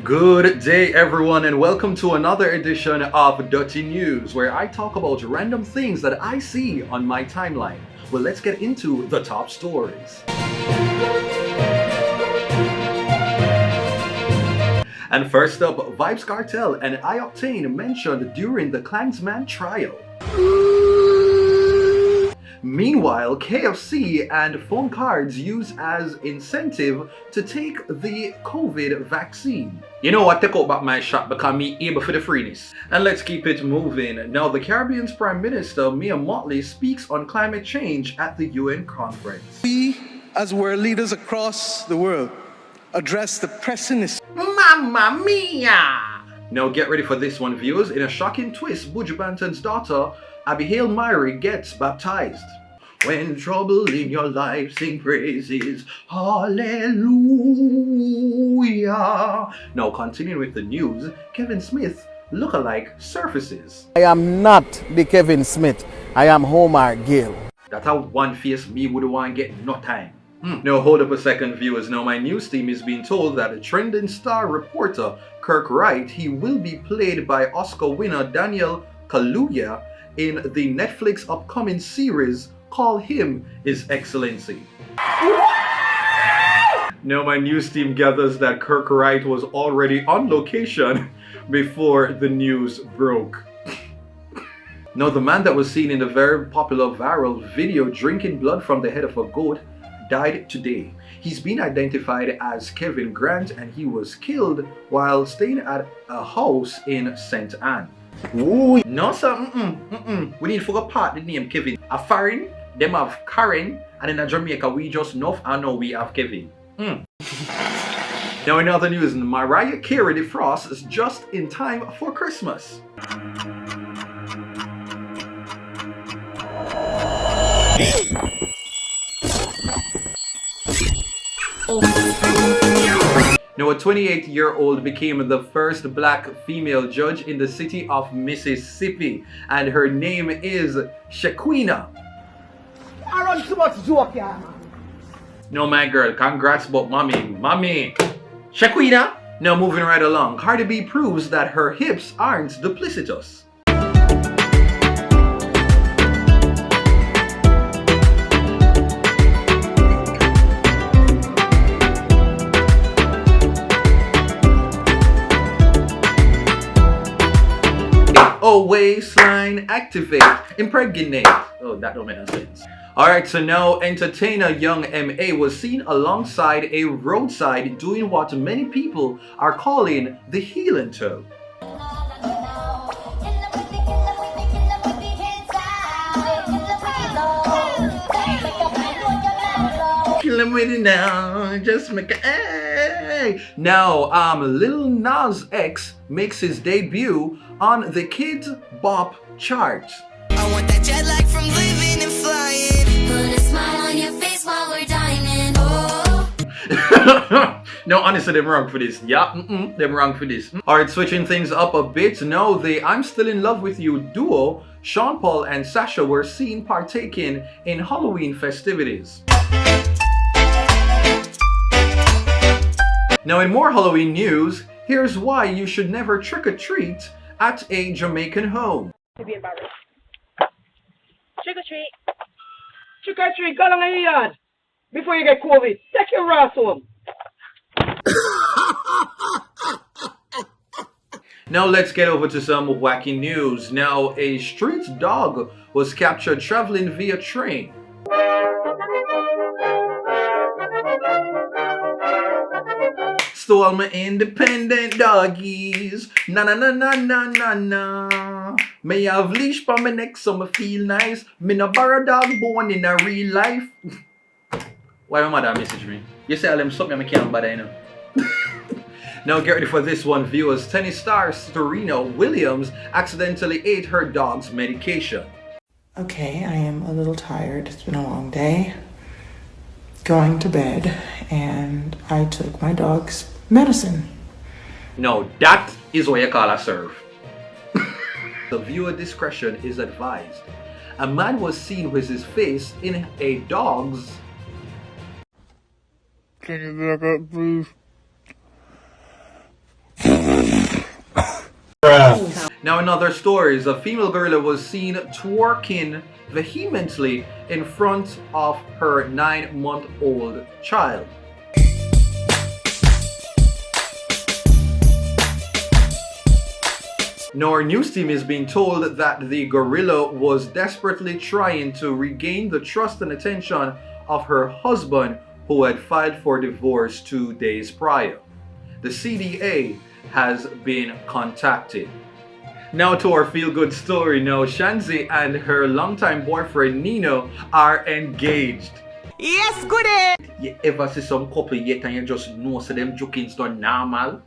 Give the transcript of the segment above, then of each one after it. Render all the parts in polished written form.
Good day everyone and welcome to another edition of Dutty News, where I talk about random things that I see on my timeline. Well, let's get into the top stories. And first up, Vybz Kartel and I-Octane mentioned during the Klansman trial. Meanwhile, KFC and phone cards used as incentive to take the COVID vaccine. You know what, take out back my shot because me able for the freeness. And let's keep it moving. Now, the Caribbean's Prime Minister, Mottley, speaks on climate change at the UN conference. We, as world leaders across the world, address the pressing issue. Mamma mia! Now get ready for this one, viewers. In a shocking twist, Buju Banton's daughter, Abigail Myrie, gets baptized. When trouble in your life, sing praises, hallelujah. Now continuing with the news, Kevin Smith lookalike surfaces. I am not the Kevin Smith, I am Homer Gill. That's how one face me would want to get no time. Now hold up a second, viewers. Now my news team is being told that a trending star reporter, Kirk Wright, he will be played by Oscar winner Daniel Kaluuya in the Netflix upcoming series Call Him His Excellency. Now my news team gathers that Kirk Wright was already on location before the news broke. Now the man that was seen in the very popular viral video drinking blood from the head of a goat died today. He's been identified as Kevin Grant and he was killed while staying at a house in St. Anne. Ooh. No sir, we need to forget part the name Kevin. A foreign, them have Karen, and in Jamaica we just know we have Kevin. Now in other news, Mariah Carey defrosts is just in time for Christmas. Now, a 28-year-old became the first black female judge in the city of Mississippi, and her name is Shaquina. I run too much joke, yeah. No, my girl, congrats, but mommy, Shaquina. Now, moving right along, Cardi B proves that her hips aren't duplicitous. Oh, waistline, activate, impregnate. Oh, that don't make no sense. Alright, so now entertainer Young M.A. was seen alongside a roadside doing what many people are calling the healing toe. Kill him with it now, just make a hey. Now, Lil Nas X makes his debut on the Kids Bop chart. I want that jet lag from living and flying. Put a smile on your face while we're dining. Oh. No, honestly, them wrong for this. Yeah, them wrong for this. Alright, switching things up a bit. Now, the I'm Still in Love with You duo, Sean Paul and Sasha, were seen partaking in Halloween festivities. Now, in more Halloween news, here's why you should never trick-or-treat at a Jamaican home. Trick or treat. Trick or treat, go along in your yard before you get COVID. Take your ass home. Now let's get over to some wacky news. Now, a street dog was captured traveling via train. Stole my independent doggies. Na na na na na na na. May have leash for my neck so me feel nice. Me no borrow dog born in a real life. Why my mother message me? You say all them something I can't bother, you know. Now get ready for this one, viewers. Tennis star Serena Williams accidentally ate her dog's medication. Okay, I am a little tired. It's been a long day. Going to bed, and I took my dog's medicine. No, that is what you call a serve. The viewer discretion is advised. A man was seen with his face in a dog's... Can you back up, please? Now in other stories, a female gorilla was seen twerking vehemently in front of her 9-month-old child. Now our news team is being told that the gorilla was desperately trying to regain the trust and attention of her husband, who had filed for divorce 2 days prior. The CDA has been contacted. Now to our feel-good story. Now Shanzi and her longtime boyfriend Nino are engaged. Yes, goody! You ever see some couple yet and you just know so them joking's done normal?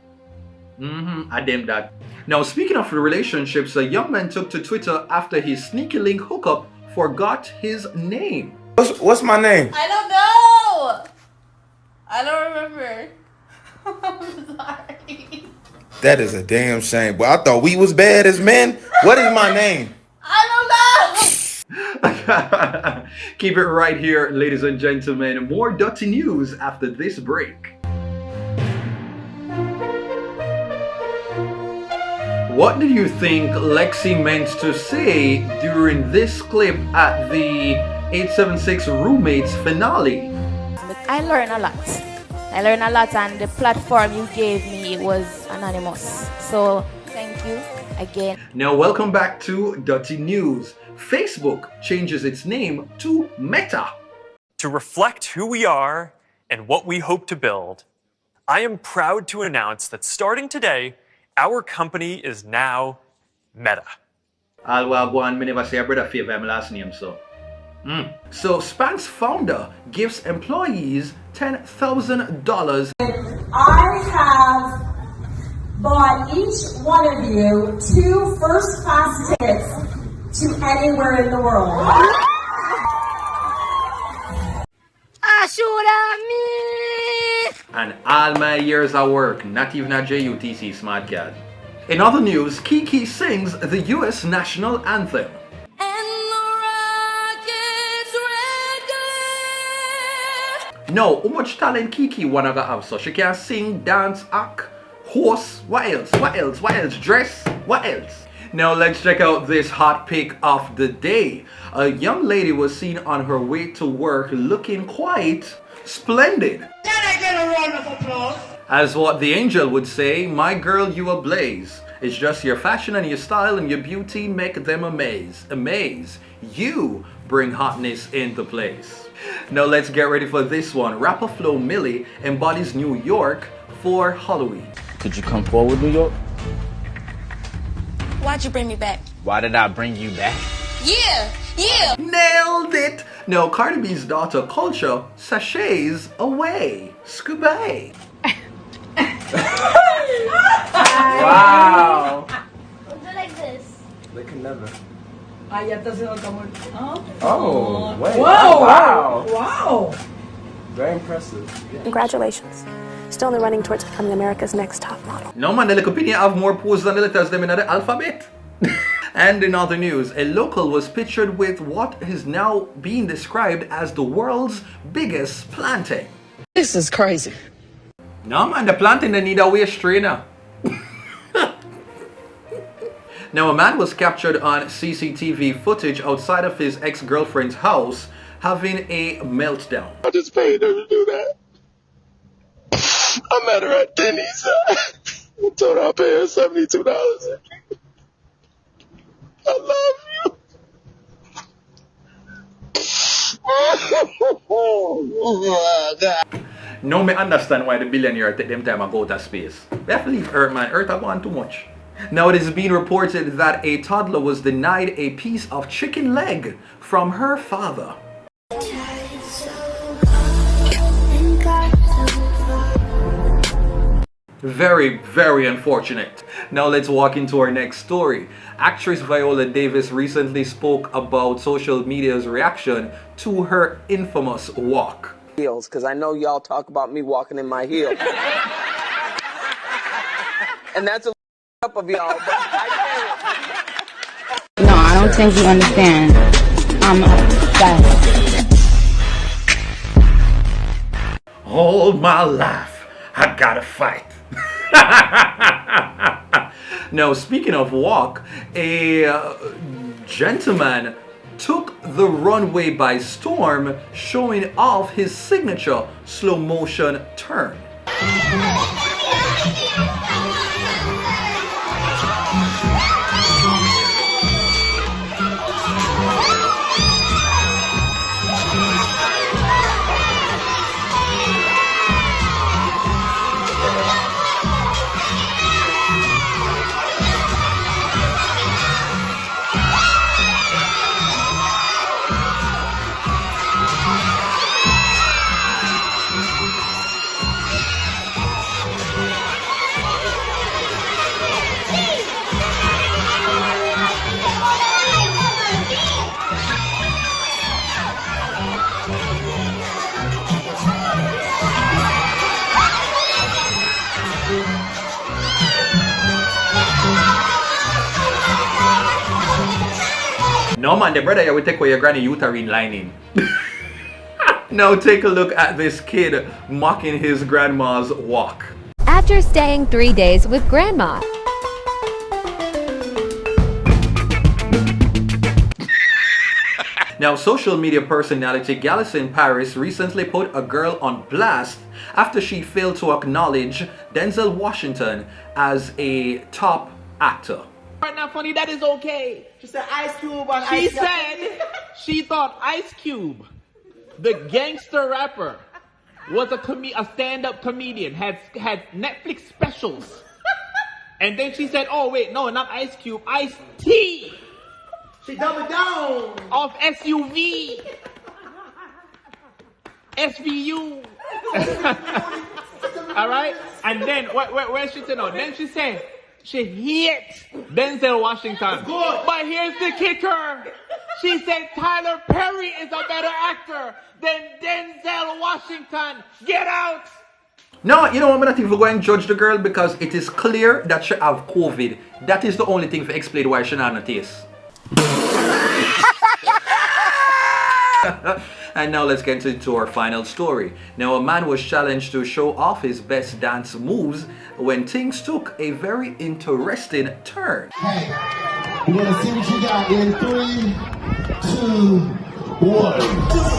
I them that. Now speaking of relationships, a young man took to Twitter after his sneaky link hookup forgot his name. What's my name? I don't know! I don't remember. I'm sorry. That is a damn shame. But I thought we was bad as men. What is my name? I don't know! Keep it right here, ladies and gentlemen. More Dutty news after this break. What do you think Lexi meant to say during this clip at the 876 Roommates finale? I learned a lot. And the platform you gave me was anonymous. So thank you again. Now welcome back to Dutty News. Facebook changes its name to Meta. To reflect who we are and what we hope to build, I am proud to announce that starting today, our company is now Meta. I'll go on, me never say a brother favor my last name, so. So Spanx founder gives employees $10,000. I have bought each one of you 2 first-class tickets to anywhere in the world. And all my years of work, not even a JUTC smart card. In other news, Kiki sings the US national anthem. Now, how much talent Kiki wanna have? So she can sing, dance, act, host, what else, dress, what else? Now let's check out this hot pic of the day. A young lady was seen on her way to work looking quite splendid. Can I get a round of applause? As what the angel would say, my girl, you ablaze. It's just your fashion and your style and your beauty make them amaze. You bring hotness into place. Now let's get ready for this one. Rapper Flo Milli embodies New York for Halloween. Could you come forward, New York? Why'd you bring me back? Why did I bring you back? Yeah! Nailed it! Now Cardi B's daughter Culture sachets away. Scooby. Wow! Do like this. They can never. Oh, wait. Whoa! Wow. Wow! Very impressive. Yeah. Congratulations. Still in the running towards becoming America's next top model. No man, the Wikipedia have more poses than the letters them in the alphabet. And in other news, a local was pictured with what is now being described as the world's biggest planting. This is crazy. No man, the planting they need a waist trainer. Now a man was captured on CCTV footage outside of his ex-girlfriend's house having a meltdown. I just paid her to do that. I met her at Denny's. I told her I'll pay her $72. I love you. Oh, God. No me understand why the billionaire take them time to go to space. They have to leave Earth, man. Earth have gone too much. Now it is being reported that a toddler was denied a piece of chicken leg from her father. Very, very unfortunate. Now let's walk into our next story. Actress Viola Davis recently spoke about social media's reaction to her infamous walk. Heels, because I know y'all talk about me walking in my heels. And that's a up of y'all, but I can't. No, I don't think you understand. I'm obsessed. All my life, I gotta fight. Now, speaking of walk, a gentleman took the runway by storm, showing off his signature slow motion turn. No man, the brother, you will take away your granny uterine lining. Now take a look at this kid mocking his grandma's walk. After staying 3 days with Grandma. Now, social media personality Galison Paris recently put a girl on blast after she failed to acknowledge Denzel Washington as a top actor. Right now, funny, that is okay. She said Ice Cube on She Ice said she thought Ice Cube, the gangster rapper, was a stand-up comedian, had Netflix specials. And then she said, oh wait, no, not Ice Cube, Ice-T. She doubled down. Of SUV. SVU. Alright? And then, where she said no? Then she said, she hit Denzel Washington. But here's the kicker. She said Tyler Perry is a better actor than Denzel Washington. Get out! No, you know what, I'm not even going to judge the girl because it is clear that she have COVID. That is the only thing to explain why she not taste. And now let's get into our final story. Now, a man was challenged to show off his best dance moves when things took a very interesting turn. Hey, we're gonna see what you got in 3, 2, 1.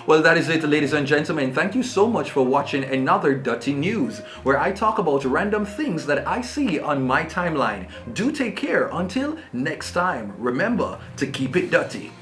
Well, that is it, ladies and gentlemen. Thank you so much for watching another Dutty News, where I talk about random things that I see on my timeline. Do take care until next time. Remember to keep it Dutty.